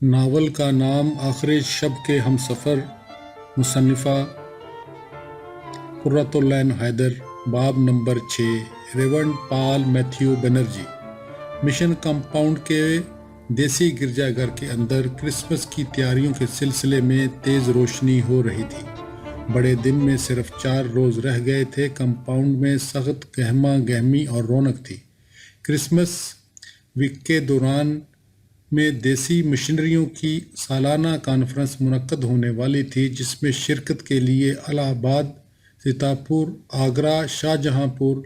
Novel کا نام آخر شب کے ہم سفر، مصنفہ قرۃ العین حیدر، باب نمبر 6، ریورنڈ پال میتھیو بنرجی۔ مشن کمپاؤنڈ کے دیسی گرجا گھر کے اندر کرسمس کی تیاریوں کے سلسلے میں تیز روشنی ہو رہی تھی۔ بڑے دن میں صرف 4 روز رہ گئے تھے۔ کمپاؤنڈ میں سخت گہما گہمی اور رونق تھی۔ کرسمس ویک کے دوران میں دیسی مشنریوں کی سالانہ کانفرنس منعقد ہونے والی تھی، جس میں شرکت کے لیے الہ آباد، سیتاپور، آگرہ، شاہجہاں پور،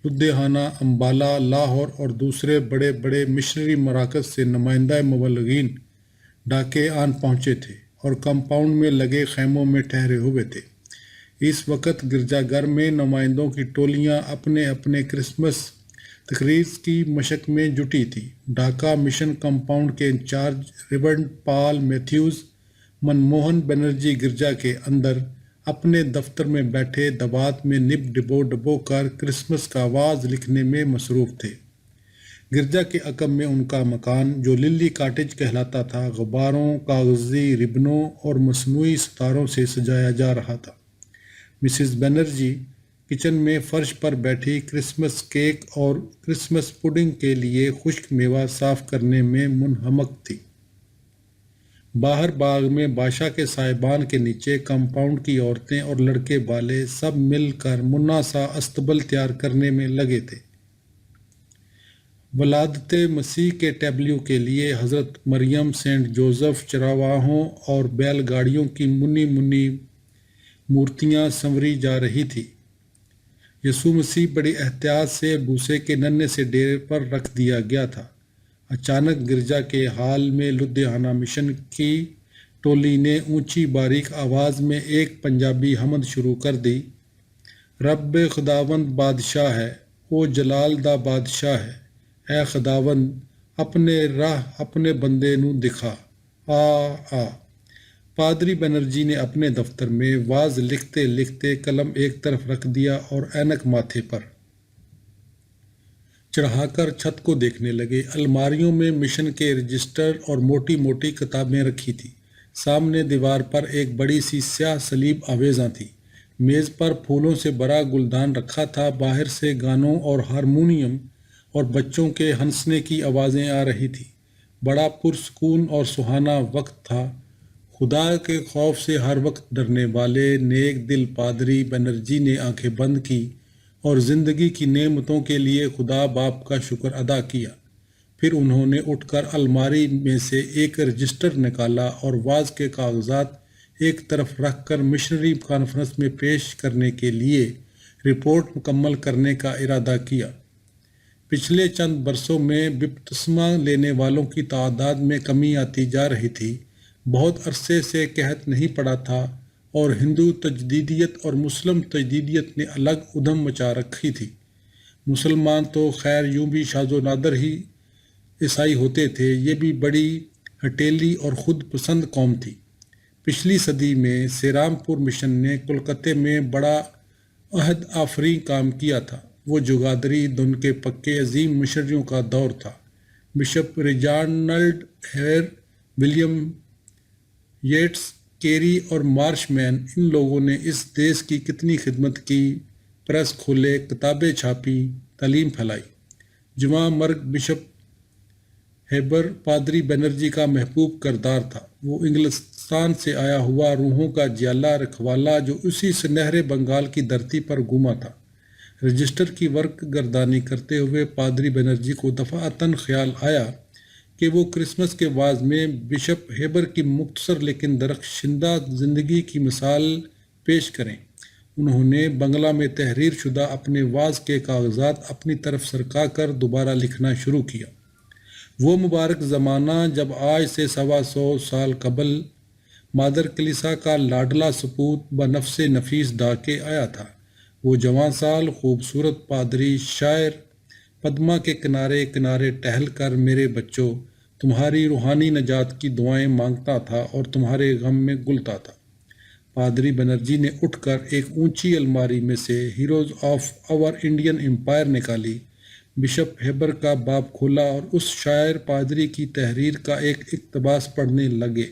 لدھیانہ، امبالہ، لاہور اور دوسرے بڑے بڑے مشنری مراکز سے نمائندہ مبلغین ڈاکے آن پہنچے تھے اور کمپاؤنڈ میں لگے خیموں میں ٹھہرے ہوئے تھے۔ اس وقت گرجا گھر میں نمائندوں کی ٹولیاں اپنے اپنے کرسمس تقریر کی مشق میں جٹی تھی۔ ڈھاکہ مشن کمپاؤنڈ کے انچارج ریورنڈ پال میتھیوز منموہن بنرجی گرجا کے اندر اپنے دفتر میں بیٹھے دوات میں نب ڈبو کر کرسمس کا آواز لکھنے میں مصروف تھے۔ گرجا کے عقب میں ان کا مکان، جو للی کاٹیج کہلاتا تھا، غباروں، کاغذی ربنوں اور مصنوعی ستاروں سے سجایا جا رہا تھا۔ مسز بنرجی کچن میں فرش پر بیٹھی کرسمس کیک اور کرسمس پڈنگ کے لیے خشک میوہ صاف کرنے میں منہمک تھی۔ باہر باغ میں بادشاہ کے سائبان کے نیچے کمپاؤنڈ کی عورتیں اور لڑکے بالے سب مل کر منا سا استبل تیار کرنے میں لگے تھے۔ ولادت مسیح کے ٹیبلیو کے لیے حضرت مریم، سینٹ جوزف، چراواہوں اور بیل گاڑیوں کی منی منی مورتیاں سنوری جا رہی تھی۔ یسوع مسیح بڑی احتیاط سے بھوسے کے ننھے سے ڈیرے پر رکھ دیا گیا تھا۔ اچانک گرجا کے ہال میں لدھیانہ مشن کی ٹولی نے اونچی باریک آواز میں ایک پنجابی حمد شروع کر دی۔ رب خداوند بادشاہ ہے، او جلال دا بادشاہ ہے، اے خداوند اپنے راہ اپنے بندے نو دکھا، آ۔ پادری بنرجی نے اپنے دفتر میں واز لکھتے لکھتے قلم ایک طرف رکھ دیا اور اینک ماتھے پر چڑھا کر چھت کو دیکھنے لگے۔ الماریوں میں مشن کے رجسٹر اور موٹی موٹی کتابیں رکھی تھی۔ سامنے دیوار پر ایک بڑی سی سیاہ صلیب آویزاں تھی۔ میز پر پھولوں سے بھرا گلدان رکھا تھا۔ باہر سے گانوں اور ہارمونیم اور بچوں کے ہنسنے کی آوازیں آ رہی تھیں۔ بڑا پرسکون اور سہانا وقت تھا۔ خدا کے خوف سے ہر وقت ڈرنے والے نیک دل پادری بنرجی نے آنکھیں بند کی اور زندگی کی نعمتوں کے لیے خدا باپ کا شکر ادا کیا۔ پھر انہوں نے اٹھ کر الماری میں سے ایک رجسٹر نکالا اور واز کے کاغذات ایک طرف رکھ کر مشنری کانفرنس میں پیش کرنے کے لیے رپورٹ مکمل کرنے کا ارادہ کیا۔ پچھلے چند برسوں میں بپتسمہ لینے والوں کی تعداد میں کمی آتی جا رہی تھی۔ بہت عرصے سے قحط نہیں پڑا تھا اور ہندو تجدیدیت اور مسلم تجدیدیت نے الگ ادھم مچا رکھی تھی۔ مسلمان تو خیر یوں بھی شاذ و نادر ہی عیسائی ہوتے تھے، یہ بھی بڑی ہٹیلی اور خود پسند قوم تھی۔ پچھلی صدی میں سیرام پور مشن نے کلکتے میں بڑا عہد آفریں کام کیا تھا۔ وہ جگادری دھن کے پکے عظیم مشنریوں کا دور تھا۔ Bishop Reginald Heber, William Yates, Carey اور مارش مین، ان لوگوں نے اس دیش کی کتنی خدمت کی، پریس کھولے، کتابیں چھاپی، تعلیم پھیلائی۔ جواں مرگ بشپ ہیبر پادری بنرجی کا محبوب کردار تھا۔ وہ انگلستان سے آیا ہوا روحوں کا جیالہ رکھوالا جو اسی سنہرے بنگال کی دھرتی پر گھوما تھا۔ رجسٹر کی ورق گردانی کرتے ہوئے پادری بنرجی کو دفعتاً خیال آیا کہ وہ کرسمس کے واز میں بشپ ہیبر کی مختصر لیکن درخشندہ زندگی کی مثال پیش کریں۔ انہوں نے بنگلہ میں تحریر شدہ اپنے واز کے کاغذات اپنی طرف سرکا کر دوبارہ لکھنا شروع کیا۔ وہ مبارک زمانہ جب آج سے 125 سال قبل مادر کلیسا کا لاڈلا سپوت بنفس نفیس ڈھاکے آیا تھا۔ وہ جوان سال، خوبصورت پادری، شاعر، پدما کے کنارے کنارے ٹہل کر میرے بچوں، تمہاری روحانی نجات کی دعائیں مانگتا تھا اور تمہارے غم میں گلتا تھا۔ پادری بنرجی نے اٹھ کر ایک اونچی الماری میں سے heroes of our Indian empire نکالی۔ بشپ ہیبر کا باب کھولا اور اس شاعر پادری کی تحریر کا ایک اقتباس پڑھنے لگے۔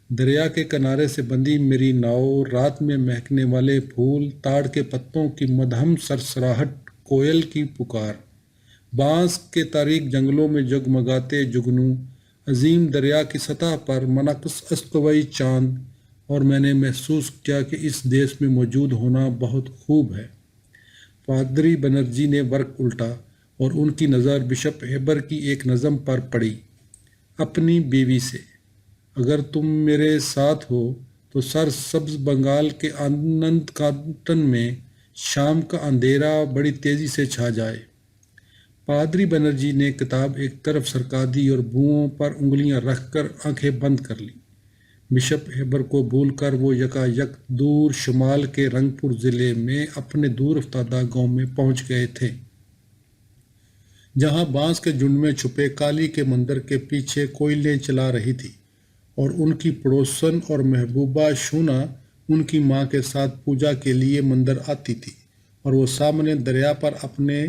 دریا کے کنارے سے بندھی میری ناؤ، رات میں مہکنے والے پھول، تاڑ کے پتوں کی مدھم سرسراہٹ، کوئل کی پکار، بانس کے تاریک جنگلوں میں جگمگاتے جگنو، عظیم دریا کی سطح پر منعکس استوائی چاند، اور میں نے محسوس کیا کہ اس دیش میں موجود ہونا بہت خوب ہے۔ پادری بنرجی نے ورق الٹا اور ان کی نظر بشپ ہیبر کی ایک نظم پر پڑی۔ اپنی بیوی سے: اگر تم میرے ساتھ ہو تو سر سبز بنگال کے آنند کانٹن میں شام کا اندھیرا بڑی تیزی سے چھا جائے۔ پادری بنرجی نے کتاب ایک طرف سرکا دی اور بوؤں پر انگلیاں رکھ کر آنکھیں بند کر لیں۔ بشپ ہیبر کو بھول کر وہ یکا یک دور شمال کے رنگ پور ضلع میں اپنے دور افتادہ گاؤں میں پہنچ گئے تھے، جہاں بانس کے جھنڈ میں چھپے کالی کے مندر کے پیچھے کوئلیں چلا رہی تھی، اور ان کی پڑوسن اور محبوبہ شونا ان کی ماں کے ساتھ پوجا کے لیے مندر آتی تھی، اور وہ سامنے دریا پر اپنے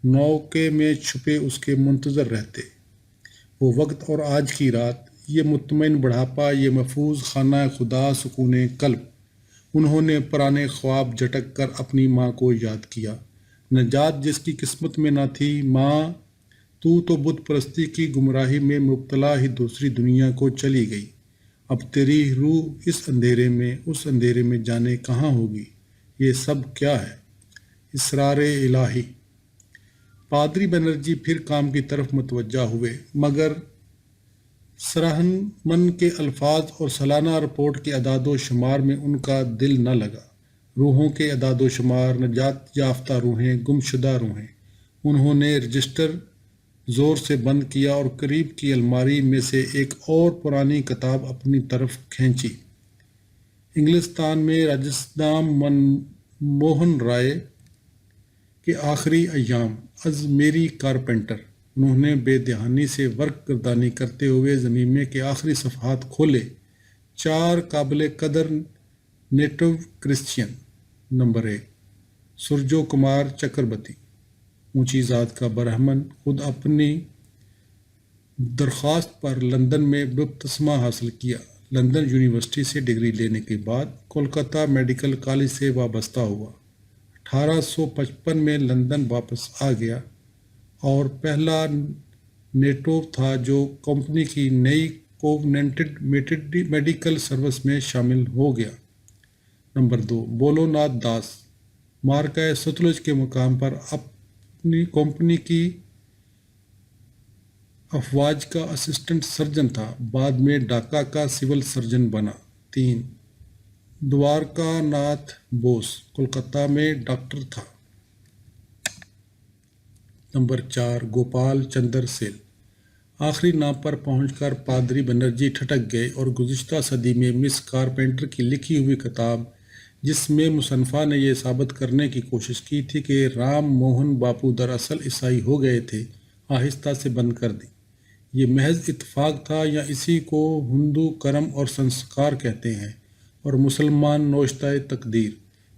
نوکے میں چھپے اس کے منتظر رہتے۔ وہ وقت اور آج کی رات، یہ مطمئن بڑھاپا، یہ محفوظ خانہ خدا، سکون قلب۔ انہوں نے پرانے خواب جھٹک کر اپنی ماں کو یاد کیا۔ نجات جس کی قسمت میں نہ تھی، ماں تو بت پرستی کی گمراہی میں مبتلا ہی دوسری دنیا کو چلی گئی۔ اب تیری روح اس اندھیرے میں جانے کہاں ہوگی؟ یہ سب کیا ہے؟ اسرار الہی۔ پادری بنرجی پھر کام کی طرف متوجہ ہوئے، مگر سرہنمن کے الفاظ اور سالانہ رپورٹ کے اعداد و شمار میں ان کا دل نہ لگا۔ روحوں کے اعداد و شمار، نجات یافتہ روحیں، گمشدہ روحیں۔ انہوں نے رجسٹر زور سے بند کیا اور قریب کی الماری میں سے ایک اور پرانی کتاب اپنی طرف کھینچی۔ انگلستان میں راجسدام منموہن رائے کے آخری ایام، از میری کارپینٹر۔ انہوں نے بے دہانی سے ورق گردانی کرتے ہوئے ضمیمے کے آخری صفحات کھولے۔ 4 قابل قدر نیٹو کرسچین۔ نمبر 1، سرجو کمار چکربتی، اونچی ذات کا برہمن، خود اپنی درخواست پر لندن میں بپتسمہ حاصل کیا۔ لندن یونیورسٹی سے ڈگری لینے کے بعد کولکتہ میڈیکل کالج سے وابستہ ہوا۔ 1855 میں لندن واپس آ گیا اور پہلا نیٹو تھا جو کمپنی کی نئی کووننٹڈ میڈیکل سروس میں شامل ہو گیا۔ نمبر 2، بولو ناتھ داس، مارکہ ستلج کے مقام پر اپنی کمپنی کی افواج کا اسسٹنٹ سرجن تھا، بعد میں ڈھاکہ کا سول سرجن بنا۔ 3، دوارکا ناتھ بوس، کولکتہ میں ڈاکٹر تھا۔ نمبر 4، گوپال چندر سیل۔ آخری نام پر پہنچ کر پادری بنرجی ٹھٹک گئے اور گزشتہ صدی میں مس کارپینٹر کی لکھی ہوئی کتاب، جس میں مصنفہ نے یہ ثابت کرنے کی کوشش کی تھی کہ رام موہن باپو دراصل عیسائی ہو گئے تھے، آہستہ سے بند کر دی۔ یہ محض اتفاق تھا یا اسی کو ہندو کرم اور سنسکار کہتے ہیں اور مسلمان نوشتہ تقدیر،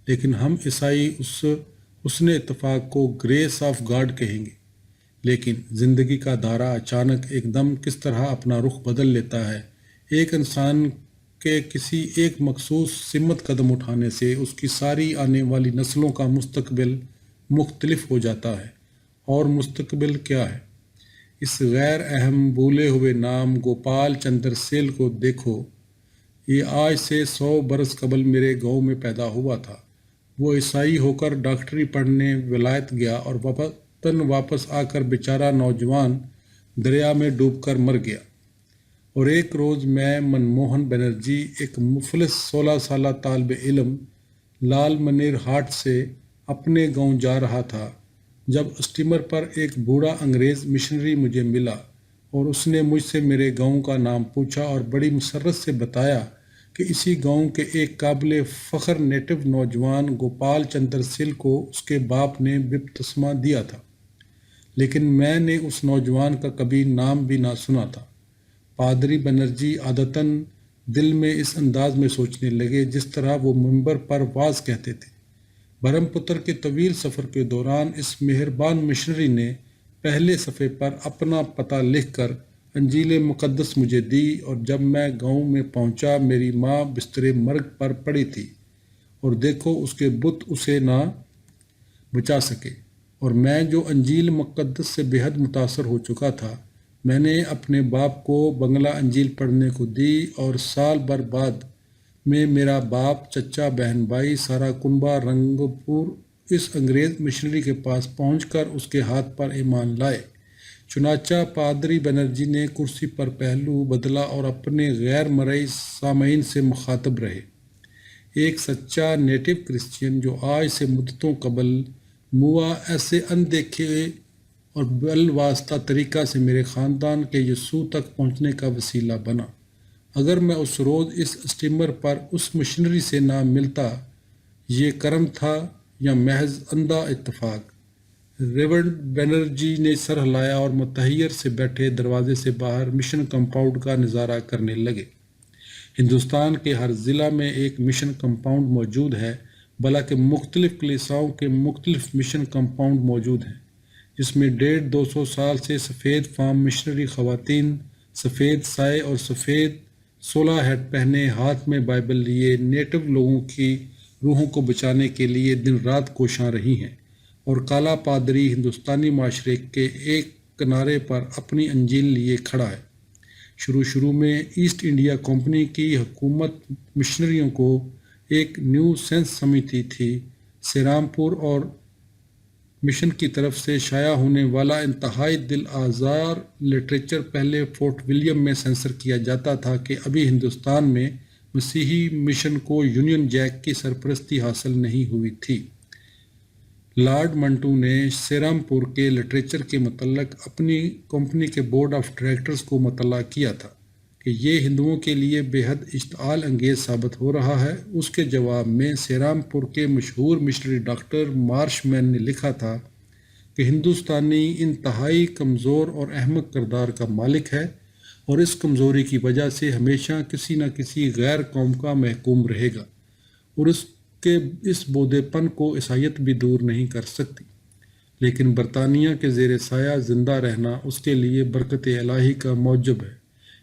لیکن ہم عیسائی حسن اتفاق کو گریس آف گاڈ کہیں گے۔ لیکن زندگی کا دھارا اچانک ایک دم کس طرح اپنا رخ بدل لیتا ہے۔ ایک انسان کے کسی ایک مخصوص سمت قدم اٹھانے سے اس کی ساری آنے والی نسلوں کا مستقبل مختلف ہو جاتا ہے۔ اور مستقبل کیا ہے؟ اس غیر اہم بھولے ہوئے نام گوپال چندر سیل کو دیکھو۔ یہ آج سے 100 برس قبل میرے گاؤں میں پیدا ہوا تھا۔ وہ عیسائی ہو کر ڈاکٹری پڑھنے ولایت گیا اور وطن واپس آ کر بیچارہ نوجوان دریا میں ڈوب کر مر گیا۔ اور ایک روز میں منموہن بنرجی، ایک مفلس 16 سالہ طالب علم، لال منیر ہاٹ سے اپنے گاؤں جا رہا تھا، جب اسٹیمر پر ایک بوڑھا انگریز مشنری مجھے ملا اور اس نے مجھ سے میرے گاؤں کا نام پوچھا اور بڑی مسرت سے بتایا کہ اسی گاؤں کے ایک قابل فخر نیٹو نوجوان گوپال چندر سیل کو اس کے باپ نے بپتسمہ دیا تھا، لیکن میں نے اس نوجوان کا کبھی نام بھی نہ سنا تھا۔ پادری بنرجی عادتاً دل میں اس انداز میں سوچنے لگے جس طرح وہ منبر پر وعظ کہتے تھے، برہم پتر کے طویل سفر کے دوران اس مہربان مشنری نے پہلے صفحے پر اپنا پتہ لکھ کر انجیل مقدس مجھے دی، اور جب میں گاؤں میں پہنچا میری ماں بستر مرگ پر پڑی تھی، اور دیکھو اس کے بت اسے نہ بچا سکے، اور میں جو انجیل مقدس سے بے حد متاثر ہو چکا تھا، میں نے اپنے باپ کو بنگلہ انجیل پڑھنے کو دی، اور سال بھر بعد میں میرا باپ، چچا، بہن بھائی، سارا کنبہ رنگپور اس انگریز مشنری کے پاس پہنچ کر اس کے ہاتھ پر ایمان لائے۔ چنانچہ پادری بنرجی نے کرسی پر پہلو بدلا اور اپنے غیر مرئی سامعین سے مخاطب رہے۔ ایک سچا نیٹو کرسچین جو آج سے مدتوں قبل موا ایسے اندیکھے اور بالواسطہ طریقہ سے میرے خاندان کے یسوع تک پہنچنے کا وسیلہ بنا۔ اگر میں اس روز اس اسٹیمر پر اس مشنری سے نہ ملتا، یہ کرم تھا یا محض اندھا اتفاق؟ ریورنڈ بنرجی نے سر ہلایا اور متحیر سے بیٹھے دروازے سے باہر مشن کمپاؤنڈ کا نظارہ کرنے لگے۔ ہندوستان کے ہر ضلع میں ایک مشن کمپاؤنڈ موجود ہے، بلکہ مختلف کلیساؤں کے مختلف مشن کمپاؤنڈ موجود ہیں، جس میں 150-200 سال سے سفید فام مشنری خواتین سفید سائے اور سفید 16 ہیٹ پہنے ہاتھ میں بائبل لیے نیٹو لوگوں کی روحوں کو بچانے کے لیے دن رات کوشاں رہی ہیں، اور کالا پادری ہندوستانی معاشرے کے ایک کنارے پر اپنی انجیل لیے کھڑا ہے۔ شروع میں ایسٹ انڈیا کمپنی کی حکومت مشنریوں کو ایک نیو سینس سمجھتی تھی۔ سیرامپور اور مشن کی طرف سے شائع ہونے والا انتہائی دل آزار لٹریچر پہلے فورٹ ولیم میں سینسر کیا جاتا تھا کہ ابھی ہندوستان میں مسیحی مشن کو یونین جیک کی سرپرستی حاصل نہیں ہوئی تھی۔ لارڈ منٹو نے سیرامپور کے لٹریچر کے متعلق اپنی کمپنی کے بورڈ آف ڈائریکٹرز کو مطلع کیا تھا کہ یہ ہندوؤں کے لیے بے حد اشتعال انگیز ثابت ہو رہا ہے۔ اس کے جواب میں سیرامپور کے مشہور مشنری ڈاکٹر مارش مین نے لکھا تھا کہ ہندوستانی انتہائی کمزور اور احمق کردار کا مالک ہے، اور اس کمزوری کی وجہ سے ہمیشہ کسی نہ کسی غیر قوم کا محکوم رہے گا، اور اس کے اس بودے پن کو عیسائیت بھی دور نہیں کر سکتی۔ لیکن برطانیہ کے زیر سایہ زندہ رہنا اس کے لیے برکت الہی کا موجب ہے۔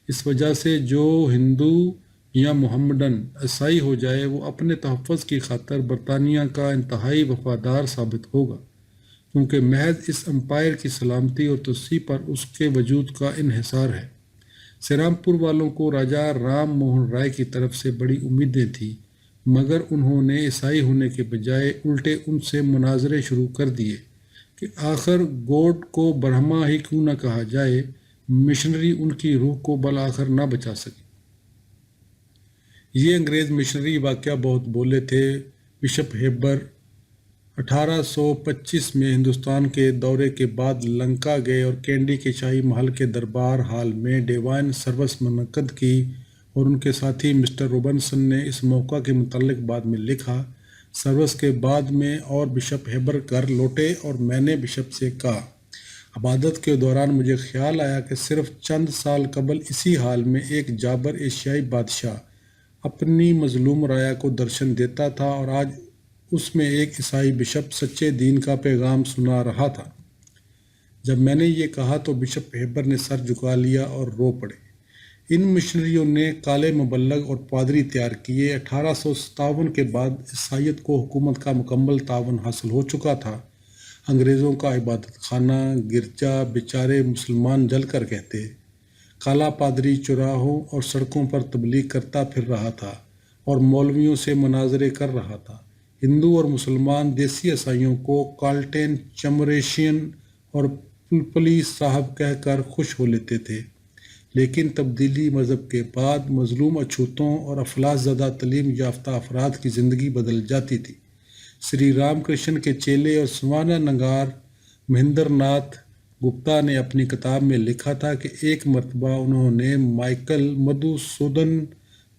اس وجہ سے جو ہندو یا محمدن عیسائی ہو جائے وہ اپنے تحفظ کی خاطر برطانیہ کا انتہائی وفادار ثابت ہوگا، کیونکہ محض اس امپائر کی سلامتی اور توسیع پر اس کے وجود کا انحصار ہے۔ سیرامپور والوں کو راجا رام موہن رائے کی طرف سے بڑی امیدیں تھیں، مگر انہوں نے عیسائی ہونے کے بجائے الٹے ان سے مناظرے شروع کر دیے کہ آخر گوڈ کو برہما ہی کیوں نہ کہا جائے، مشنری ان کی روح کو بالآخر نہ بچا سکے۔ یہ انگریز مشنری واقعہ بہت بولے تھے۔ بشپ ہیبر 1825 میں ہندوستان کے دورے کے بعد لنکا گئے اور کینڈی کے شاہی محل کے دربار ہال میں ڈیوائن سروس منعقد کی، اور ان کے ساتھی مسٹر روبنسن نے اس موقع کے متعلق بعد میں لکھا۔ سروس کے بعد میں اور بشپ ہیبر گھر لوٹے اور میں نے بشپ سے کہا، عبادت کے دوران مجھے خیال آیا کہ صرف چند سال قبل اسی حال میں ایک جابر ایشیائی بادشاہ اپنی مظلوم رعایا کو درشن دیتا تھا، اور آج اس میں ایک عیسائی بشپ سچے دین کا پیغام سنا رہا تھا۔ جب میں نے یہ کہا تو بشپ ہیبر نے سر جھکا لیا اور رو پڑے۔ ان مشنریوں نے کالے مبلغ اور پادری تیار کیے۔ 1857 کے بعد عیسائیت کو حکومت کا مکمل تعاون حاصل ہو چکا تھا۔ انگریزوں کا عبادت خانہ، گرجا، بیچارے مسلمان جل کر کہتے۔ کالا پادری چوراہوں اور سڑکوں پر تبلیغ کرتا پھر رہا تھا اور مولویوں سے مناظرے کر رہا تھا۔ ہندو اور مسلمان دیسی عیسائیوں کو کالٹین، چمریشین اور پلپلی صاحب کہہ کر خوش ہو لیتے تھے، لیکن تبدیلی مذہب کے بعد مظلوم اچھوتوں اور افلاس زدہ تعلیم یافتہ افراد کی زندگی بدل جاتی تھی۔ سری رام کرشن کے چیلے اور سوانا نگار مہندر ناتھ گپتا نے اپنی کتاب میں لکھا تھا کہ ایک مرتبہ انہوں نے مائیکل مدھو سودن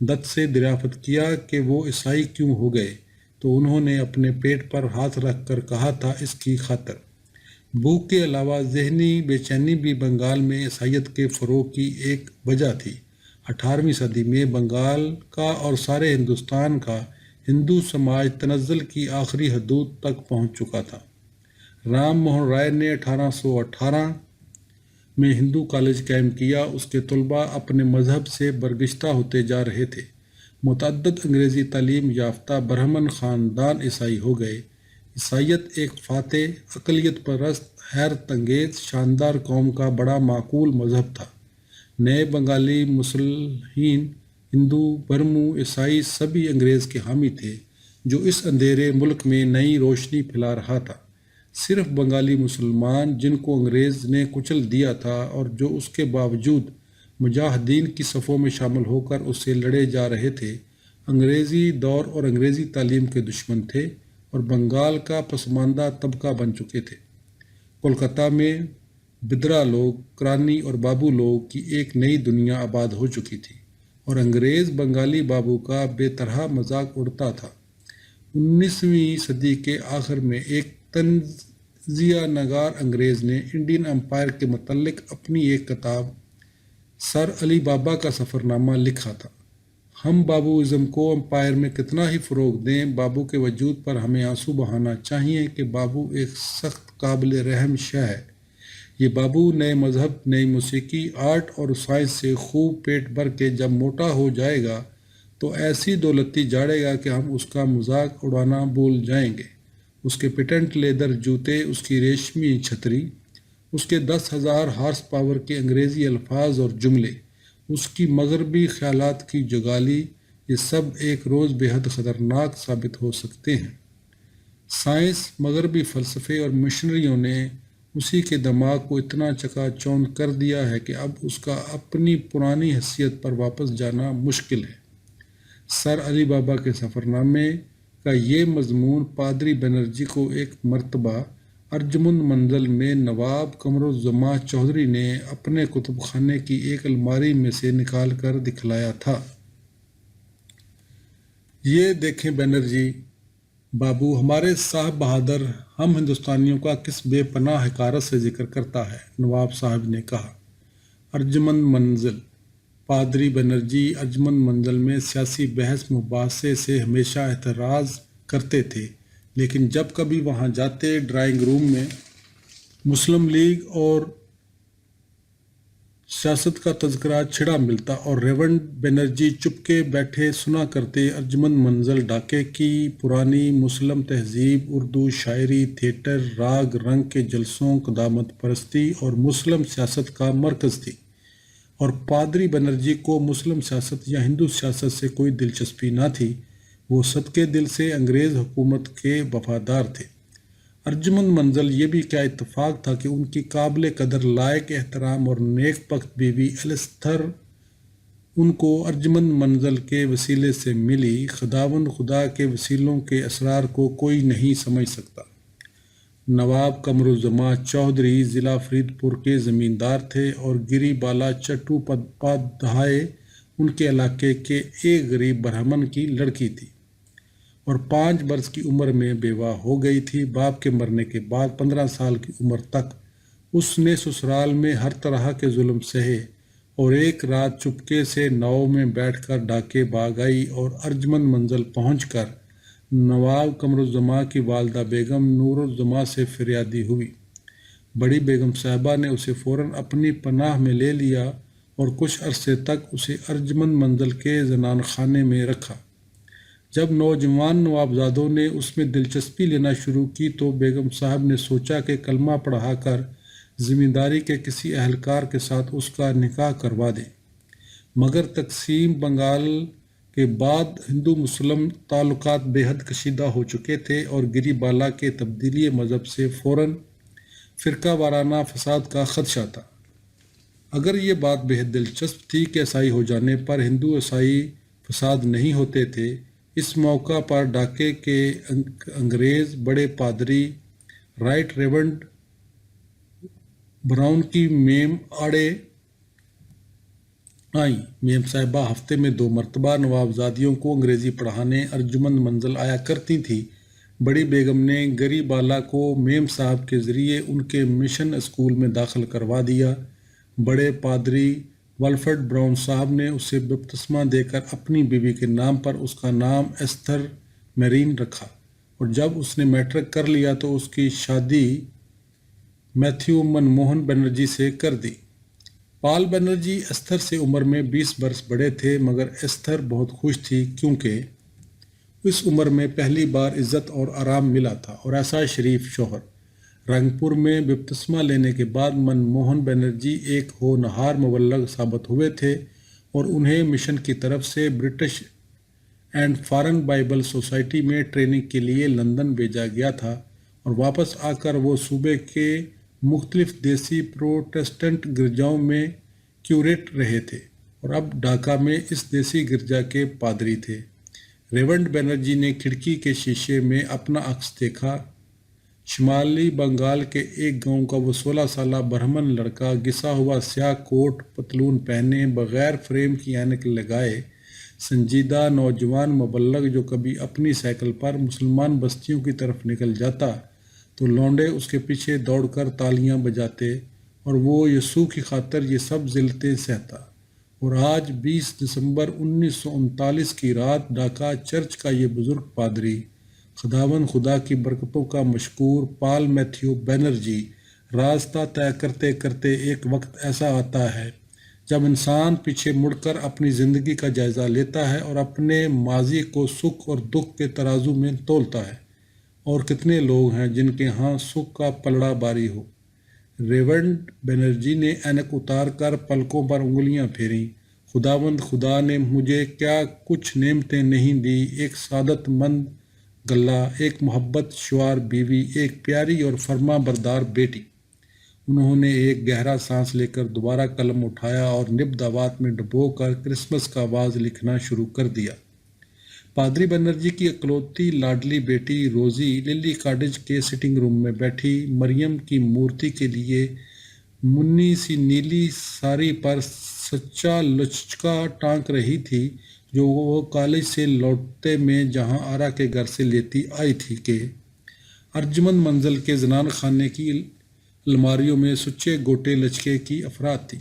دت سے دریافت کیا کہ وہ عیسائی کیوں ہو گئے، تو انہوں نے اپنے پیٹ پر ہاتھ رکھ کر کہا تھا، اس کی خاطر بھوک کے علاوہ ذہنی بے چینی بھی بنگال میں عیسائیت کے فروغ کی ایک وجہ تھی۔ 18ویں صدی میں بنگال کا اور سارے ہندوستان کا ہندو سماج تنزل کی آخری حدود تک پہنچ چکا تھا۔ رام موہن رائے نے 1818 میں ہندو کالج قائم کیا۔ اس کے طلباء اپنے مذہب سے برگشتہ ہوتے جا رہے تھے۔ متعدد انگریزی تعلیم یافتہ برہمن خاندان عیسائی ہو گئے۔ عیسائیت ایک فاتح، اقلیت پرست، حیرت انگیز، شاندار قوم کا بڑا معقول مذہب تھا۔ نئے بنگالی، مسلحین، ہندو، برمو، عیسائی سبھی انگریز کے حامی تھے، جو اس اندھیرے ملک میں نئی روشنی پھیلا رہا تھا۔ صرف بنگالی مسلمان، جن کو انگریز نے کچل دیا تھا اور جو اس کے باوجود مجاہدین کی صفوں میں شامل ہو کر اس سے لڑے جا رہے تھے، انگریزی دور اور انگریزی تعلیم کے دشمن تھے اور بنگال کا پسماندہ طبقہ بن چکے تھے۔ کولکتہ میں بدرا لوگ، کرانی اور بابو لوگ کی ایک نئی دنیا آباد ہو چکی تھی اور انگریز بنگالی بابو کا بے طرح مذاق اڑتا تھا۔ 19ویں صدی کے آخر میں ایک تنزیہ نگار انگریز نے انڈین امپائر کے متعلق اپنی ایک کتاب سر علی بابا کا سفر نامہ لکھا تھا۔ ہم بابوازم کو امپائر میں کتنا ہی فروغ دیں، بابو کے وجود پر ہمیں آنسو بہانا چاہیے کہ بابو ایک سخت قابل رحم شے ہے۔ یہ بابو نئے مذہب، نئی موسیقی، آرٹ اور سائنس سے خوب پیٹ بھر کے جب موٹا ہو جائے گا تو ایسی دولتی جاڑے گا کہ ہم اس کا مذاق اڑانا بھول جائیں گے۔ اس کے پیٹنٹ لیدر جوتے، اس کی ریشمی چھتری، اس کے 10,000 ہارس پاور کے انگریزی الفاظ اور جملے، اس کی مغربی خیالات کی جگالی، یہ سب ایک روز بے حد خطرناک ثابت ہو سکتے ہیں۔ سائنس، مغربی فلسفے اور مشنریوں نے اسی کے دماغ کو اتنا چکا چوند کر دیا ہے کہ اب اس کا اپنی پرانی حیثیت پر واپس جانا مشکل ہے۔ سر علی بابا کے سفر نامے کا یہ مضمون پادری بنرجی کو ایک مرتبہ ارجمند منزل میں نواب قمرالزماں چودھری نے اپنے کتب خانے کی ایک الماری میں سے نکال کر دکھلایا تھا۔ یہ دیکھیں بنرجی بابو، ہمارے صاحب بہادر ہم ہندوستانیوں کا کس بے پناہ حقارت سے ذکر کرتا ہے، نواب صاحب نے کہا۔ ارجمند منزل۔ پادری بنرجی ارجمند منزل میں سیاسی بحث مباحثے سے ہمیشہ اعتراض کرتے تھے، لیکن جب کبھی وہاں جاتے ڈرائنگ روم میں مسلم لیگ اور سیاست کا تذکرہ چھڑا ملتا اور ریونڈ بنرجی چپکے بیٹھے سنا کرتے۔ ارجمند منزل ڈھاکے کی پرانی مسلم تہذیب، اردو شاعری، تھیٹر، راگ رنگ کے جلسوں، قدامت پرستی اور مسلم سیاست کا مرکز تھی، اور پادری بنرجی کو مسلم سیاست یا ہندو سیاست سے کوئی دلچسپی نہ تھی۔ وہ صدقے دل سے انگریز حکومت کے وفادار تھے۔ ارجمند منزل یہ بھی کیا اتفاق تھا کہ ان کی قابل قدر، لائق احترام اور نیک بخت بیوی ایلستھر ان کو ارجمند منزل کے وسیلے سے ملی۔ خداوند خدا کے وسیلوں کے اسرار کو کوئی نہیں سمجھ سکتا۔ نواب قمرالزماں چودھری ضلع فرید پور کے زمیندار تھے اور گری بالا چٹوپادھائے ان کے علاقے کے ایک غریب برہمن کی لڑکی تھی اور 5 برس کی عمر میں بیوہ ہو گئی تھی۔ باپ کے مرنے کے بعد 15 سال کی عمر تک اس نے سسرال میں ہر طرح کے ظلم سہے اور ایک رات چپکے سے ناؤ میں بیٹھ کر ڈھاکے بھاگ آئی اور ارجمند منزل پہنچ کر نواب قمرالزماں کی والدہ بیگم نور الزماں سے فریادی ہوئی۔ بڑی بیگم صاحبہ نے اسے فوراً اپنی پناہ میں لے لیا اور کچھ عرصے تک اسے ارجمند منزل کے زنان خانے میں رکھا۔ جب نوجوان نوابزادوں نے اس میں دلچسپی لینا شروع کی تو بیگم صاحب نے سوچا کہ کلمہ پڑھا کر زمینداری کے کسی اہلکار کے ساتھ اس کا نکاح کروا دیں، مگر تقسیم بنگال کے بعد ہندو مسلم تعلقات بے حد کشیدہ ہو چکے تھے اور گری بالا کے تبدیلی مذہب سے فوراً فرقہ وارانہ فساد کا خدشہ تھا۔ اگر یہ بات بے حد دلچسپ تھی کہ عیسائی ہو جانے پر ہندو عیسائی فساد نہیں ہوتے تھے، اس موقع پر ڈھاکے کے انگریز بڑے پادری رائٹ ریونڈ براؤن کی میم آڑے آئیں۔ میم صاحبہ ہفتے میں 2 مرتبہ نوابزادیوں کو انگریزی پڑھانے ارجمند منزل آیا کرتی تھیں۔ بڑی بیگم نے گری بالا کو میم صاحب کے ذریعے ان کے مشن اسکول میں داخل کروا دیا۔ بڑے پادری ولفرڈ براؤن صاحب نے اسے بپتسمہ دے کر اپنی بیوی کے نام پر اس کا نام ایستھر میرین رکھا، اور جب اس نے میٹرک کر لیا تو اس کی شادی میتھیو منموہن بنرجی سے کر دی۔ پال بنرجی استھر سے عمر میں 20 برس بڑے تھے، مگر استھر بہت خوش تھی کیونکہ اس عمر میں پہلی بار عزت اور آرام ملا تھا، اور ایسا شریف شوہر۔ رنگپور میں بپتسمہ لینے کے بعد منموہن بنرجی ایک ہونہار مبلغ ثابت ہوئے تھے، اور انہیں مشن کی طرف سے British and foreign Bible society میں ٹریننگ کے لیے لندن بھیجا گیا تھا، اور واپس آ کر وہ صوبے کے مختلف دیسی پروٹسٹنٹ گرجاؤں میں کیوریٹ رہے تھے، اور اب ڈھاکہ میں اس دیسی گرجا کے پادری تھے۔ ریونڈ بنرجی نے کھڑکی کے شیشے میں اپنا عکس دیکھا۔ شمالی بنگال کے ایک گاؤں کا وہ 16 سالہ برہمن لڑکا، گھسا ہوا سیاہ کوٹ پتلون پہنے، بغیر فریم کی اینک لگائے، سنجیدہ نوجوان مبلغ جو کبھی اپنی سائیکل پر مسلمان بستیوں کی طرف نکل جاتا تو لونڈے اس کے پیچھے دوڑ کر تالیاں بجاتے، اور وہ یسوع کی خاطر یہ سب ذلتیں سہتا۔ اور آج 20 دسمبر 1939 کی رات ڈھاکہ چرچ کا یہ بزرگ پادری، خداوند خدا کی برکتوں کا مشکور پال میتھیو بنرجی، راستہ طے کرتے کرتے ایک وقت ایسا آتا ہے جب انسان پیچھے مڑ کر اپنی زندگی کا جائزہ لیتا ہے اور اپنے ماضی کو سکھ اور دکھ کے ترازو میں تولتا ہے۔ اور کتنے لوگ ہیں جن کے ہاں سکھ کا پلڑا باری ہو۔ ریونڈ بنرجی نے اینک اتار کر پلکوں پر انگلیاں پھیریں۔ خداوند خدا نے مجھے کیا کچھ نعمتیں نہیں دی، ایک سعادت مند گلہ، ایک محبت شوار بیوی، ایک پیاری اور فرما بردار بیٹی۔ انہوں نے ایک گہرا سانس لے کر دوبارہ قلم اٹھایا اور نب دعوات میں ڈبو کر کرسمس کا آواز لکھنا شروع کر دیا۔ پادری بنرجی کی اکلوتی لاڈلی بیٹی روزی للی کاٹیج کے سٹنگ روم میں بیٹھی مریم کی مورتی کے لیے منی سی نیلی ساری پر سچا لچکا ٹانک رہی تھی، جو وہ کالج سے لوٹتے میں جہاں آرا کے گھر سے لیتی آئی تھی کہ ارجمند منزل کے زنان خانے کی الماریوں میں سچے گوٹے لچکے کی افراد تھی۔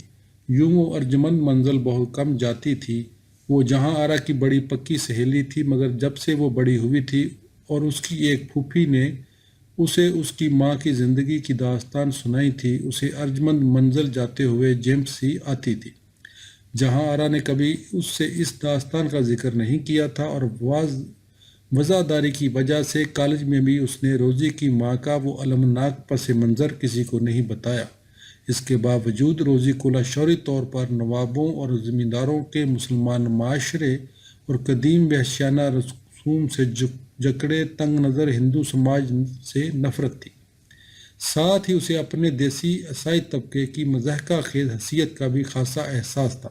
یوں وہ ارجمند منزل بہت کم جاتی تھی۔ وہ جہاں آرا کی بڑی پکی سہیلی تھی، مگر جب سے وہ بڑی ہوئی تھی اور اس کی ایک پھوپھی نے اسے اس کی ماں کی زندگی کی داستان سنائی تھی، اسے ارجمند منزل جاتے ہوئے جھمپ سی آتی تھی۔ جہاں آرا نے کبھی اس سے اس داستان کا ذکر نہیں کیا تھا، اور وزاداری کی وجہ سے کالج میں بھی اس نے روزی کی ماں کا وہ المناک پس منظر کسی کو نہیں بتایا۔ اس کے باوجود روزی کو لاشعوری طور پر نوابوں اور زمینداروں کے مسلمان معاشرے اور قدیم وحشیانہ رسوم سے جکڑے تنگ نظر ہندو سماج سے نفرت تھی۔ ساتھ ہی اسے اپنے دیسی عیسائی طبقے کی مضحکہ خیز حیثیت کا بھی خاصا احساس تھا۔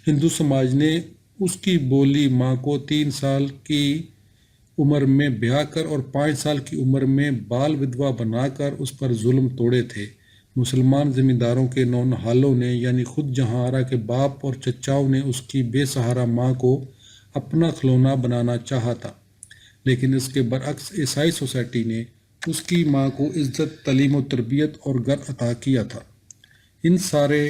ہندو سماج نے اس کی بولی ماں کو 3 سال کی عمر میں بیاہ کر اور 5 سال کی عمر میں بال ودوا بنا کر اس پر ظلم توڑے تھے۔ مسلمان زمینداروں کے نونہالوں نے، یعنی خود جہاں آرا کے باپ اور چچاؤں نے اس کی بے سہارا ماں کو اپنا کھلونا بنانا چاہا تھا، لیکن اس کے برعکس عیسائی سوسائٹی نے اس کی ماں کو عزت، تعلیم و تربیت اور گھر عطا کیا تھا۔ ان سارے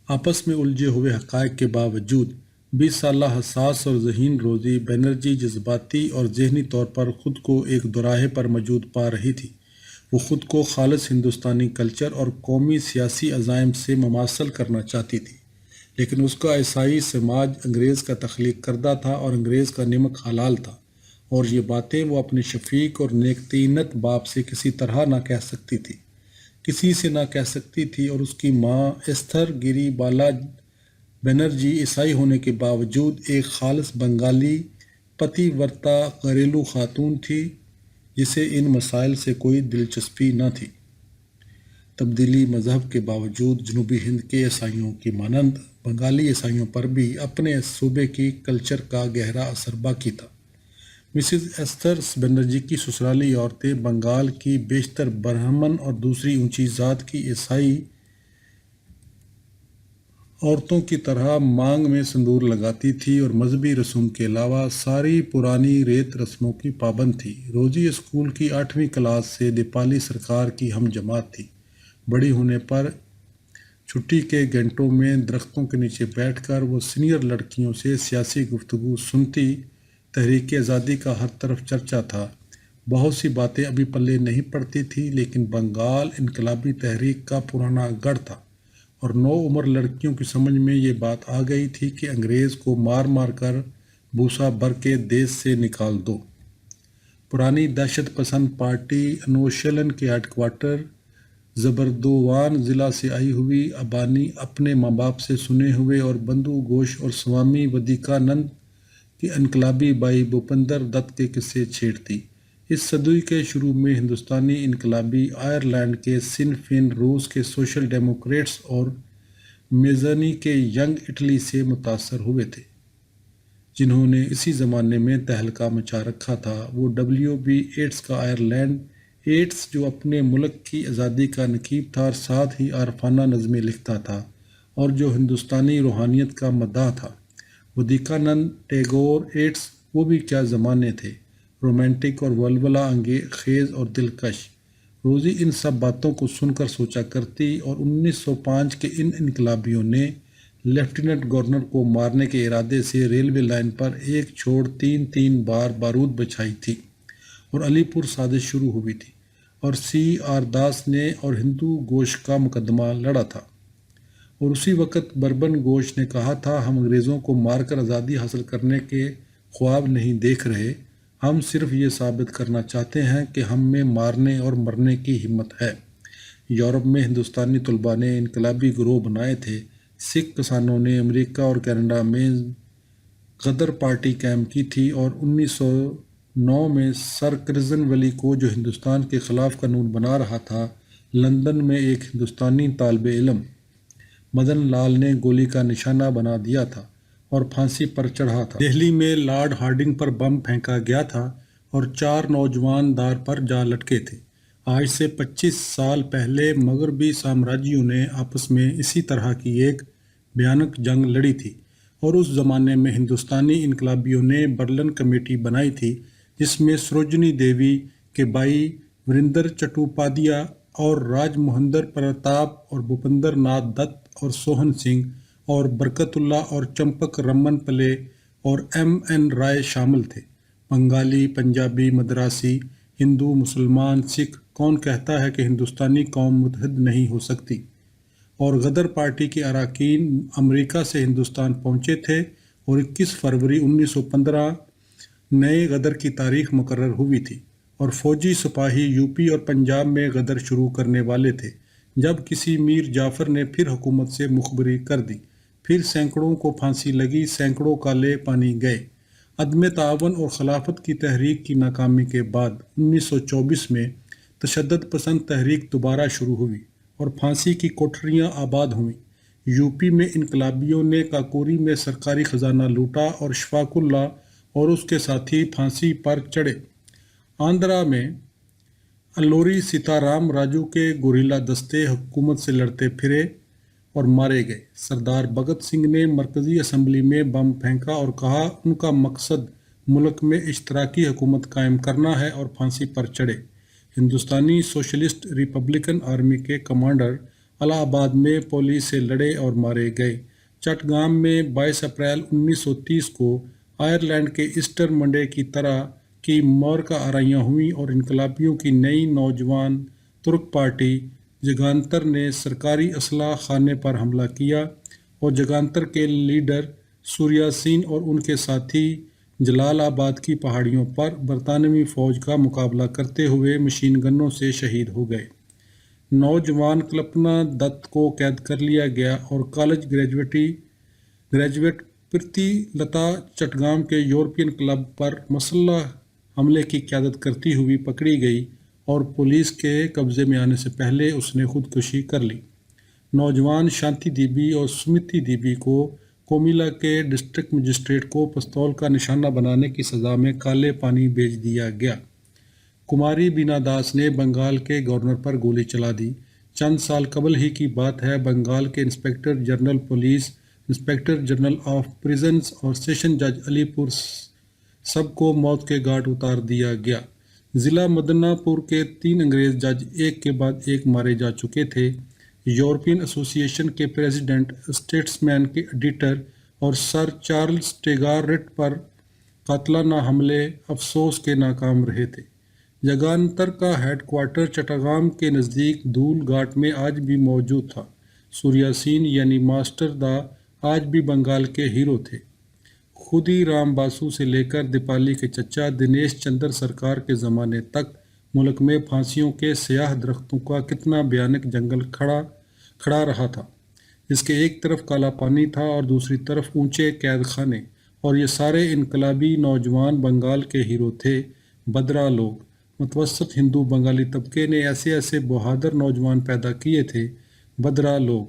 آپس میں الجھے ہوئے حقائق کے باوجود 20 سالہ حساس اور ذہین روزی بنرجی جذباتی اور ذہنی طور پر خود کو ایک دوراہے پر موجود پا رہی تھی۔ وہ خود کو خالص ہندوستانی کلچر اور قومی سیاسی عزائم سے مماثل کرنا چاہتی تھی، لیکن اس کا عیسائی سماج انگریز کا تخلیق کردہ تھا اور انگریز کا نمک حلال تھا، اور یہ باتیں وہ اپنے شفیق اور نیک طینت باپ سے کسی طرح نہ کہہ سکتی تھی، کسی سے نہ کہہ سکتی تھی۔ اور اس کی ماں استھر گیری بالا بنرجی عیسائی ہونے کے باوجود ایک خالص بنگالی پتی ورتا گھریلو خاتون تھی، جسے ان مسائل سے کوئی دلچسپی نہ تھی۔ تبدیلی مذہب کے باوجود جنوبی ہند کے عیسائیوں کی مانند بنگالی عیسائیوں پر بھی اپنے صوبے کی کلچر کا گہرا اثر باقی تھا۔ مسز ایستھر بنرجی کی سسرالی عورتیں بنگال کی بیشتر برہمن اور دوسری اونچی ذات کی عیسائی عورتوں کی طرح مانگ میں سندور لگاتی تھی اور مذہبی رسوم کے علاوہ ساری پرانی ریت رسموں کی پابند تھی۔ روزی اسکول کی 8ویں کلاس سے دیپالی سرکار کی ہم جماعت تھی۔ بڑی ہونے پر چھٹی کے گھنٹوں میں درختوں کے نیچے بیٹھ کر وہ سینئر لڑکیوں سے سیاسی گفتگو سنتی، تحریک آزادی کا ہر طرف چرچا تھا۔ بہت سی باتیں ابھی پلے نہیں پڑتی تھی، لیکن بنگال انقلابی تحریک کا پرانا گڑھ تھا اور نو عمر لڑکیوں کی سمجھ میں یہ بات آ گئی تھی کہ انگریز کو مار مار کر بھوسا بھر کے دیش سے نکال دو۔ پرانی دہشت پسند پارٹی انوشیلن کے ہیڈ کوارٹر زبردوان ضلع سے آئی ہوئی ابانی اپنے ماں باپ سے سنے ہوئے اور بندھو گھوش اور سوامی ودیکانند کی انقلابی بھائی بھوپندر دت کے قصے چھیڑتی۔ اس صدی کے شروع میں ہندوستانی انقلابی آئرلینڈ کے سن فین، روس کے سوشل ڈیموکریٹس اور میزانی کے ینگ اٹلی سے متاثر ہوئے تھے، جنہوں نے اسی زمانے میں تہلکہ مچا رکھا تھا۔ وہ WB ایٹس کا آئرلینڈ ایٹس، جو اپنے ملک کی آزادی کا نقیب تھا اور ساتھ ہی عارفانہ نظمیں لکھتا تھا، اور جو ہندوستانی روحانیت کا مداح تھا۔ ودیکانند ٹیگور ایٹس، وہ بھی کیا زمانے تھے، رومانٹک اور ولولہ خیز اور دلکش۔ روزی ان سب باتوں کو سن کر سوچا کرتی، اور 1905 کے ان انقلابیوں نے لیفٹیننٹ گورنر کو مارنے کے ارادے سے ریلوے لائن پر ایک چھوڑ 3 بار بارود بچھائی تھی، اور علی پور سازش شروع ہوئی تھی، اور CR داس نے اور ہندو گھوش کا مقدمہ لڑا تھا۔ اور اسی وقت بربن گھوش نے کہا تھا، ہم انگریزوں کو مار کر آزادی حاصل کرنے کے خواب نہیں دیکھ رہے، ہم صرف یہ ثابت کرنا چاہتے ہیں کہ ہم میں مارنے اور مرنے کی ہمت ہے۔ یورپ میں ہندوستانی طلباء نے انقلابی گروہ بنائے تھے، سکھ کسانوں نے امریکہ اور کینیڈا میں غدر پارٹی قائم کی تھی، اور 1909 میں سر کرزن ولی کو، جو ہندوستان کے خلاف قانون بنا رہا تھا، لندن میں ایک ہندوستانی طالب علم مدن لال نے گولی کا نشانہ بنا دیا تھا اور پھانسی پر چڑھا تھا۔ دہلی میں لارڈ ہارڈنگ پر بم پھینکا گیا تھا اور 4 نوجوان دار پر جا لٹکے تھے۔ آج سے 25 سال پہلے مغربی سامراجیوں نے آپس میں اسی طرح کی ایک بھیانک جنگ لڑی تھی، اور اس زمانے میں ہندوستانی انقلابیوں نے برلن کمیٹی بنائی تھی، جس میں سروجنی دیوی کے بھائی وریندر چٹوپادھیا اور راج مہندر پرتاپ اور بھوپندر ناتھ دت اور سوہن سنگھ اور برکت اللہ اور چمپک رمن پلے اور MN رائے شامل تھے۔ بنگالی، پنجابی، مدراسی، ہندو، مسلمان، سکھ، کون کہتا ہے کہ ہندوستانی قوم متحد نہیں ہو سکتی؟ اور غدر پارٹی کے اراکین امریکہ سے ہندوستان پہنچے تھے، اور 21 فروری 1915 نئے غدر کی تاریخ مقرر ہوئی تھی، اور فوجی سپاہی UP اور پنجاب میں غدر شروع کرنے والے تھے، جب کسی میر جعفر نے پھر حکومت سے مخبری کر دی۔ پھر سینکڑوں کو پھانسی لگی، سینکڑوں کالے پانی گئے۔ عدم تعاون اور خلافت کی تحریک کی ناکامی کے بعد 1924 میں تشدد پسند تحریک دوبارہ شروع ہوئی اور پھانسی کی کوٹھریاں آباد ہوئیں۔ UP میں انقلابیوں نے کاکوری میں سرکاری خزانہ لوٹا اور شفاق اللہ اور اس کے ساتھی پھانسی پر چڑھے۔ آندھرا میں الوری سیتارام راجو کے گوریلا دستے حکومت سے لڑتے پھرے اور مارے گئے۔ سردار بھگت سنگھ نے مرکزی اسمبلی میں بم پھینکا اور کہا ان کا مقصد ملک میں اشتراکی حکومت قائم کرنا ہے، اور پھانسی پر چڑھے۔ ہندوستانی سوشلسٹ ریپبلکن آرمی کے کمانڈر الہ آباد میں پولیس سے لڑے اور مارے گئے۔ چٹگام میں 22 اپریل 1930 کو آئرلینڈ کے ایسٹر منڈے کی طرح کی مورکہ آراریاں ہوئیں، اور انقلابیوں کی نئی نوجوان ترک پارٹی جگانتر نے سرکاری اسلحہ خانے پر حملہ کیا، اور جگانتر کے لیڈر سوریہ سین اور ان کے ساتھی جلال آباد کی پہاڑیوں پر برطانوی فوج کا مقابلہ کرتے ہوئے مشین گنوں سے شہید ہو گئے۔ نوجوان کلپنا دت کو قید کر لیا گیا، اور کالج گریجویٹ پریتی لتا چٹگام کے یورپین کلب پر مسلح حملے کی قیادت کرتی ہوئی پکڑی گئی، اور پولیس کے قبضے میں آنے سے پہلے اس نے خودکشی کر لی۔ نوجوان شانتی دیوی اور سمتی دیوی کو کومیلا کے ڈسٹرکٹ مجسٹریٹ کو پستول کا نشانہ بنانے کی سزا میں کالے پانی بھیج دیا گیا۔ کماری بینا داس نے بنگال کے گورنر پر گولی چلا دی۔ چند سال قبل ہی کی بات ہے، بنگال کے inspector general police, inspector general of prisons اور سیشن جج علی پور سب کو موت کے گھاٹ اتار دیا گیا۔ ضلع مدنہ پور کے 3 انگریز جج ایک کے بعد ایک مارے جا چکے تھے۔ یورپین ایسوسی ایشن کے پریزیڈنٹ، اسٹیٹس مین کے ایڈیٹر اور سر چارلس ٹیگار رٹ پر قاتلانہ حملے افسوس کے ناکام رہے تھے۔ جگانتر کا ہیڈ کوارٹر چٹاگام کے نزدیک دھول گھاٹ میں آج بھی موجود تھا۔ سوریا سین یعنی ماسٹر دا آج بھی بنگال کے ہیرو تھے۔ خود ہی رام باسو سے لے کر دیپالی کے چچا دنیش چندر سرکار کے زمانے تک ملک میں پھانسیوں کے سیاہ درختوں کا کتنا بھیانک جنگل کھڑا رہا تھا، جس کے ایک طرف کالا پانی تھا اور دوسری طرف اونچے قید خانے، اور یہ سارے انقلابی نوجوان بنگال کے ہیرو تھے۔ بدرا لوگ، متوسط ہندو بنگالی طبقے نے ایسے ایسے بہادر نوجوان پیدا کیے تھے، بدرا لوگ۔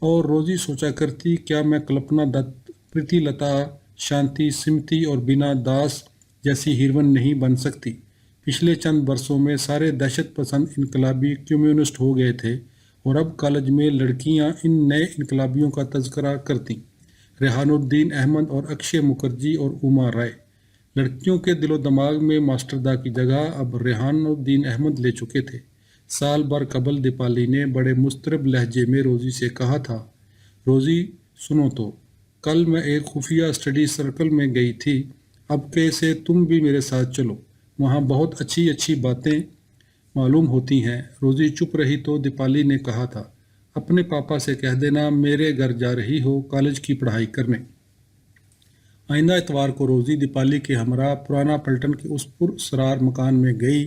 اور روزی سوچا کرتی، کیا میں کلپنا دت، پریتی لتا، شانتی سمتی اور بینا داس جیسی ہیروئن نہیں بن سکتی؟ پچھلے چند برسوں میں سارے دہشت پسند انقلابی کمیونسٹ ہو گئے تھے، اور اب کالج میں لڑکیاں ان نئے انقلابیوں کا تذکرہ کرتیں، ریحان الدین احمد اور اکشے مکھرجی اور اوما رائے۔ لڑکیوں کے دل و دماغ میں ماسٹر دا کی جگہ اب ریحان الدین احمد لے چکے تھے۔ سال بھر قبل دیپالی نے بڑے مضطرب لہجے میں روزی سے کہا تھا، روزی سنو تو، کل میں ایک خفیہ اسٹڈی سرکل میں گئی تھی، اب کیسے تم بھی میرے ساتھ چلو، وہاں بہت اچھی اچھی باتیں معلوم ہوتی ہیں۔ روزی چپ رہی تو دیپالی نے کہا تھا، اپنے پاپا سے کہہ دینا میرے گھر جا رہی ہو کالج کی پڑھائی کرنے۔ آئندہ اتوار کو روزی دیپالی کے ہمراہ پرانا پلٹن کے اس پراسرار مکان میں گئی،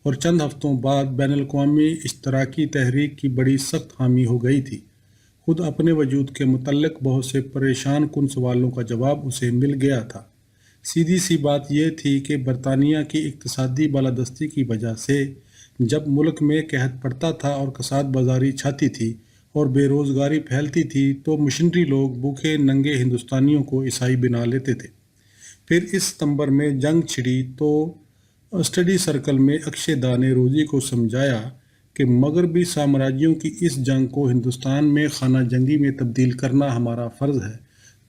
اور چند ہفتوں بعد بین الاقوامی اشتراکی تحریک کی بڑی سخت حامی ہو گئی تھی۔ خود اپنے وجود کے متعلق بہت سے پریشان کن سوالوں کا جواب اسے مل گیا تھا۔ سیدھی سی بات یہ تھی کہ برطانیہ کی اقتصادی بالادستی کی وجہ سے جب ملک میں قحط پڑتا تھا اور کساد بازاری چھاتی تھی اور بے روزگاری پھیلتی تھی، تو مشنری لوگ بھوکے ننگے ہندوستانیوں کو عیسائی بنا لیتے تھے۔ پھر اس ستمبر میں جنگ چھڑی تو اسٹڈی سرکل میں اکشے دا نے روزی کو سمجھایا کہ مغربی سامراجیوں کی اس جنگ کو ہندوستان میں خانہ جنگی میں تبدیل کرنا ہمارا فرض ہے،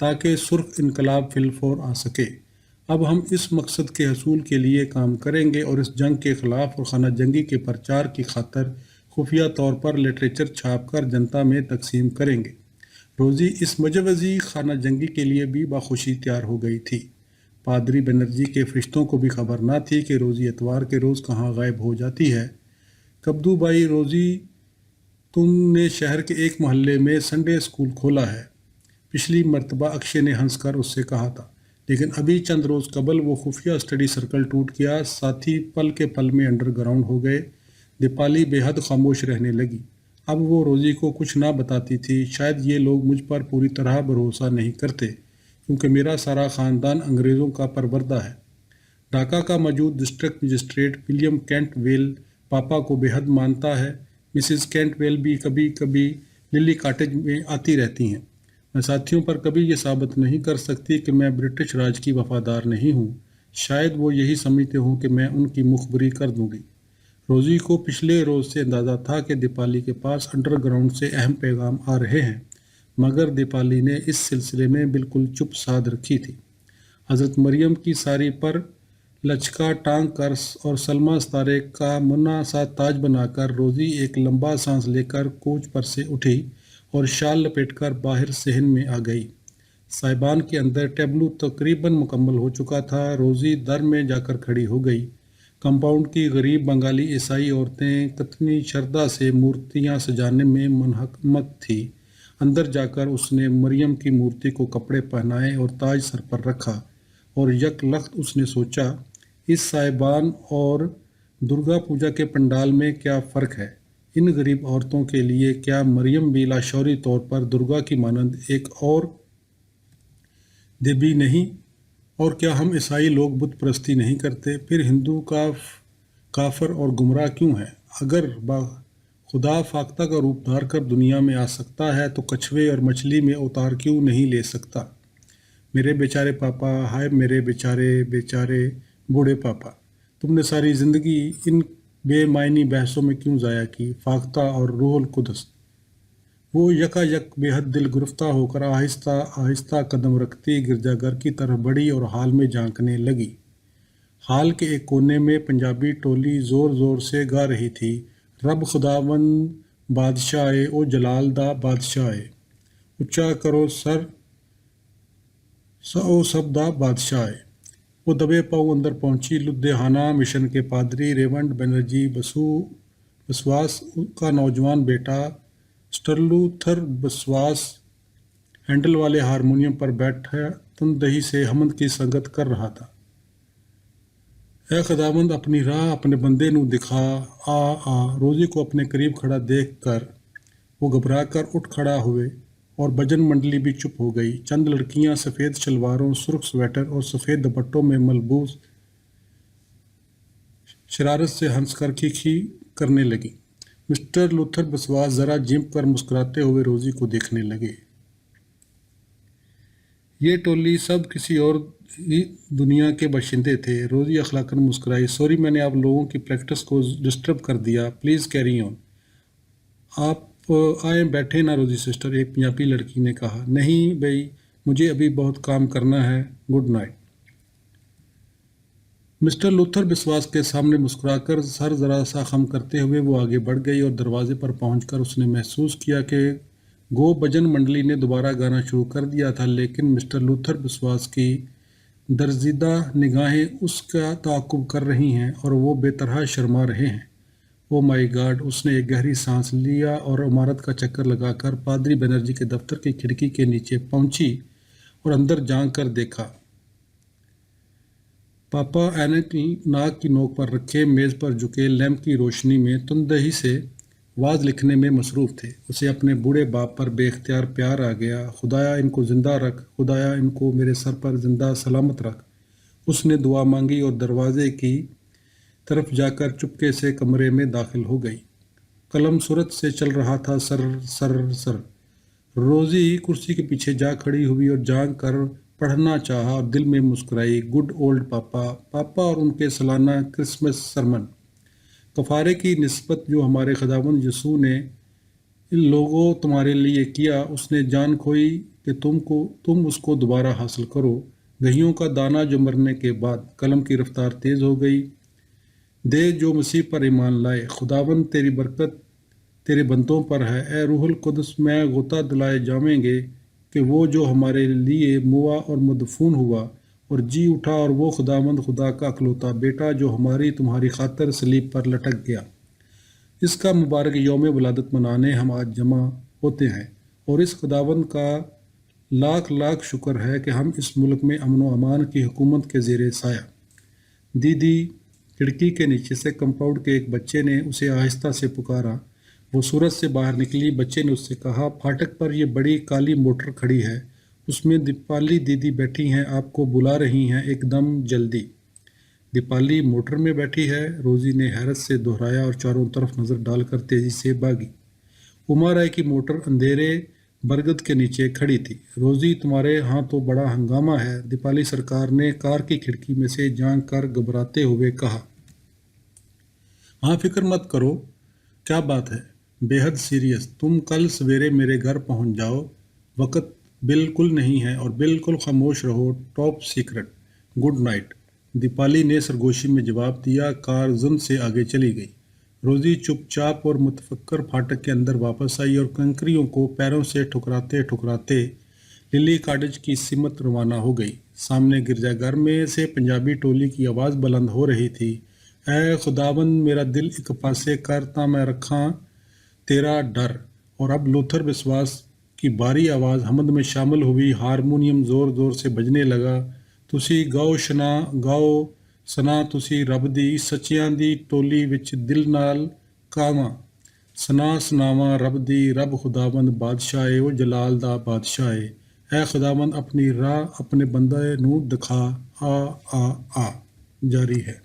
تاکہ سرخ انقلاب فی الفور آ سکے۔ اب ہم اس مقصد کے حصول کے لیے کام کریں گے اور اس جنگ کے خلاف اور خانہ جنگی کے پرچار کی خاطر خفیہ طور پر لٹریچر چھاپ کر جنتا میں تقسیم کریں گے۔ روزی اس مجوزی خانہ جنگی کے لیے بھی بخوشی تیار ہو گئی تھی۔ پادری بنرجی کے فرشتوں کو بھی خبر نہ تھی کہ روزی اتوار کے روز کہاں غائب ہو جاتی ہے۔ کبدو بھائی، روزی، تم نے شہر کے ایک محلے میں سنڈے اسکول کھولا ہے، پچھلی مرتبہ اکشے نے ہنس کر اس سے کہا تھا، لیکن ابھی چند روز قبل وہ خفیہ اسٹڈی سرکل ٹوٹ گیا، ساتھی پل کے پل میں انڈر گراؤنڈ ہو گئے۔ دیپالی بے حد خاموش رہنے لگی۔ اب وہ روزی کو کچھ نہ بتاتی تھی۔ شاید یہ لوگ مجھ پر پوری طرح بھروسہ نہیں کرتے، کیونکہ میرا سارا خاندان انگریزوں کا پروردہ ہے۔ ڈھاکہ کا موجود district magistrate William Cantwell پاپا کو بے حد مانتا ہے۔ مسز کینٹ ویل بھی کبھی کبھی للی کاٹیج میں آتی رہتی ہیں۔ میں ساتھیوں پر کبھی یہ ثابت نہیں کر سکتی کہ میں برٹش راج کی وفادار نہیں ہوں۔ شاید وہ یہی سمجھتے ہوں کہ میں ان کی مخبری کر دوں گی۔ روزی کو پچھلے روز سے اندازہ تھا کہ دیپالی کے پاس انڈر گراؤنڈ سے اہم پیغام آ رہے ہیں، مگر دیپالی نے اس سلسلے میں بالکل چپ سادھ رکھی تھی۔ حضرت مریم کی ساری پر لچکا ٹانگ کر اور سلمہ ستارے کا منا سا تاج بنا کر روزی ایک لمبا سانس لے کر کوچ پر سے اٹھی اور شال لپیٹ کر باہر صحن میں آ گئی۔ صاحبان کے اندر ٹیبلو تقریباً مکمل ہو چکا تھا۔ روزی در میں جا کر کھڑی ہو گئی۔ کمپاؤنڈ کی غریب بنگالی عیسائی عورتیں کتنی شردھا سے مورتیاں سجانے میں منہمک تھیں۔ اندر جا کر اس نے مریم کی مورتی کو کپڑے پہنائے اور تاج سر پر رکھا، اور یک لخت اس نے سوچا، اس صاحبان اور درگا پوجا کے پنڈال میں کیا فرق ہے؟ ان غریب عورتوں کے لیے کیا مریم بھی لاشعوری طور پر درگا کی مانند ایک اور دیوی نہیں؟ اور کیا ہم عیسائی لوگ بت پرستی نہیں کرتے؟ پھر ہندو کافر اور گمراہ کیوں ہے؟ اگر خدا فاختہ کا روپ دھار کر دنیا میں آ سکتا ہے تو کچھوے اور مچھلی میں اوتار کیوں نہیں لے سکتا؟ میرے بیچارے پاپا، ہائے میرے بیچارے بوڑھے پاپا، تم نے ساری زندگی ان بے معنی بحثوں میں کیوں ضائع کی؟ فاختہ اور روح القدس۔ وہ یکا یک بے حد دل گرفتہ ہو کر آہستہ آہستہ قدم رکھتی گرجا گھر کی طرف بڑھی اور ہال میں جھانکنے لگی۔ ہال کے ایک کونے میں پنجابی ٹولی زور زور سے گا رہی تھی، رب خداوند بادشاہ او جلال دا بادشاہ، اونچا کرو سر او سب دا بادشاہ۔ وہ دبے پاؤں اندر پہنچی۔ لدھیانہ مشن کے پادری ریونڈ بنرجی بسواس کا نوجوان بیٹا سٹرلوتھر بسواس ہینڈل والے ہارمونیم پر بیٹھا تندہی سے حمد کی سنگت کر رہا تھا۔ اے خداوند اپنی راہ اپنے بندے نو دکھا، آ۔ روزی کو اپنے قریب کھڑا دیکھ کر وہ گھبرا کر اٹھ کھڑا ہوئے اور بھجن منڈلی بھی چپ ہو گئی۔ چند لڑکیاں سفید شلواروں، سرخ سویٹر اور سفید دوپٹوں میں ملبوس شرارت سے ہنس کر کھی کرنے لگیں۔ مسٹر لوتھر بسواس ذرا جھنک کر مسکراتے ہوئے روزی کو دیکھنے لگے۔ یہ ٹولی سب کسی اور ہی دنیا کے باشندے تھے۔ روزی اخلاقاً مسکرائی۔ سوری، میں نے آپ لوگوں کی پریکٹس کو ڈسٹرب کر دیا۔ Please carry on. آپ آئیں بیٹھیں نا روزی سسٹر، ایک پنجابی لڑکی نے کہا۔ نہیں بھئی، مجھے ابھی بہت کام کرنا ہے۔ Good night. Mister Luther Biswas کے سامنے مسکرا کر سر ذرا سا خم کرتے ہوئے وہ آگے بڑھ گئی اور دروازے پر پہنچ کر اس نے محسوس کیا کہ گو بھجن منڈلی نے دوبارہ گانا شروع کر دیا تھا، لیکن مسٹر لوتھر بسواس کی درزیدہ نگاہیں اس کا تعاقب کر رہی ہیں اور وہ بے طرح شرما رہے ہیں۔ او مائی گاڈ! اس نے ایک گہری سانس لیا اور عمارت کا چکر لگا کر پادری بنرجی کے دفتر کی کھڑکی کے نیچے پہنچی اور اندر جھانک کر دیکھا۔ پاپا اینک ناک کی نوک پر رکھے میز پر جھکے لیمپ کی روشنی میں تندہی سے واز لکھنے میں مصروف تھے۔ اسے اپنے بوڑھے باپ پر بے اختیار پیار آ گیا۔ خدایا ان کو زندہ رکھ، خدایا ان کو میرے سر پر زندہ سلامت رکھ۔ اس نے دعا مانگی اور دروازے کی طرف جا کر چپکے سے کمرے میں داخل ہو گئی۔ قلم سرعت سے چل رہا تھا، سر سر سر۔ روزی کرسی کے پیچھے جا کھڑی ہوئی اور جھانک کر پڑھنا چاہا اور دل میں مسکرائی۔ گڈ اولڈ پاپا، پاپا اور ان کے سالانہ کرسمس سرمن۔ کفارے کی نسبت جو ہمارے خداوند یسوع نے ان لوگوں تمہارے لیے کیا، اس نے جان کھوئی کہ تم اس کو دوبارہ حاصل کرو۔ گہیوں کا دانہ جو مرنے کے بعد۔ قلم کی رفتار تیز ہو گئی۔ دے جو مسیح پر ایمان لائے۔ خداوند تیری برکت تیرے بندوں پر ہے۔ اے روح القدس میں غوطہ دلائے جاویں گے کہ وہ جو ہمارے لیے موا اور مدفون ہوا اور جی اٹھا، اور وہ خداوند خدا کا اکلوتا بیٹا جو ہماری تمہاری خاطر صلیب پر لٹک گیا۔ اس کا مبارک یوم ولادت منانے ہم آج جمع ہوتے ہیں، اور اس خداوند کا لاکھ لاکھ شکر ہے کہ ہم اس ملک میں امن و امان کی حکومت کے زیر سایہ۔ دیدی، کھڑکی کے نیچے سے کمپاؤنڈ کے ایک بچے نے اسے آہستہ سے پکارا۔ وہ سورج سے باہر نکلی۔ بچے نے اس سے کہا، پھاٹک پر یہ بڑی کالی موٹر کھڑی ہے، اس میں دیپالی دیدی بیٹھی ہیں، آپ کو بلا رہی ہیں، ایک دم جلدی۔ دیپالی موٹر میں بیٹھی ہے؟ روزی نے حیرت سے دہرایا اور چاروں طرف نظر ڈال کر تیزی سے بھاگی۔ اما رائے کی موٹر اندھیرے برگد کے نیچے کھڑی تھی۔ روزی، تمہارے ہاں تو بڑا ہنگامہ ہے، دیپالی سرکار نے کار کی کھڑکی میں سے جھانک کر گھبراتے ہوئے کہا۔ ہاں، فکر مت کرو، کیا بات ہے؟ بے حد سیریس۔ تم کل سویرے میرے گھر پہنچ جاؤ، وقت بالکل نہیں ہے، اور بالکل خاموش رہو، top secret. Good night. Deepali نے سرگوشی میں جواب دیا۔ کار زن سے آگے چلی گئی۔ روزی چپ چاپ اور متفکر پھاٹک کے اندر واپس آئی اور کنکریوں کو پیروں سے ٹھکراتے ٹھکراتے للی کاٹیج کی سمت روانہ ہو گئی۔ سامنے گرجا گھر میں سے پنجابی ٹولی کی آواز بلند ہو رہی تھی، اے خداوند میرا دل ایک پاسے کر تاں میں رکھاں تیرا ڈر۔ اور اب لوتھر بسواس کی بھاری آواز حمد میں شامل ہوئی۔ ہارمونیم زور زور سے بجنے لگا۔ تسی گاؤ سنا تسی رب دی سچیاں دی ٹولی وچ دل نال کاواں، سناواں رب دی، رب خداوند بادشاہ او جلال دا بادشاہ۔ اے خداوند اپنی راہ اپنے بندے نو دکھا، آ جاری ہے۔